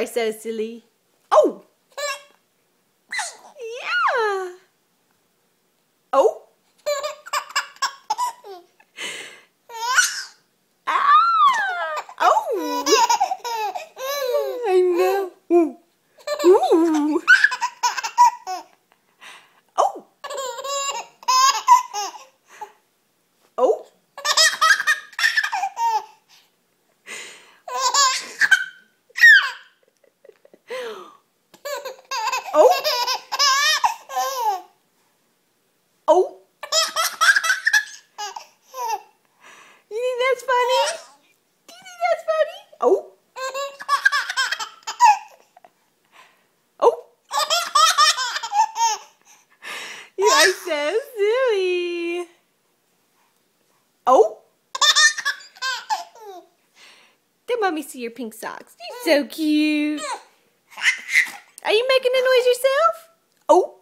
are so silly. Oh! Yeah! Oh! Ah! Oh! I know. Ooh. Ooh. Oh! Oh! Oh! Oh! You think that's funny? Do you think that's funny? Oh! Oh! You are so silly. Oh! Let mommy see your pink socks. You're so cute. Are you making a noise yourself? Oh!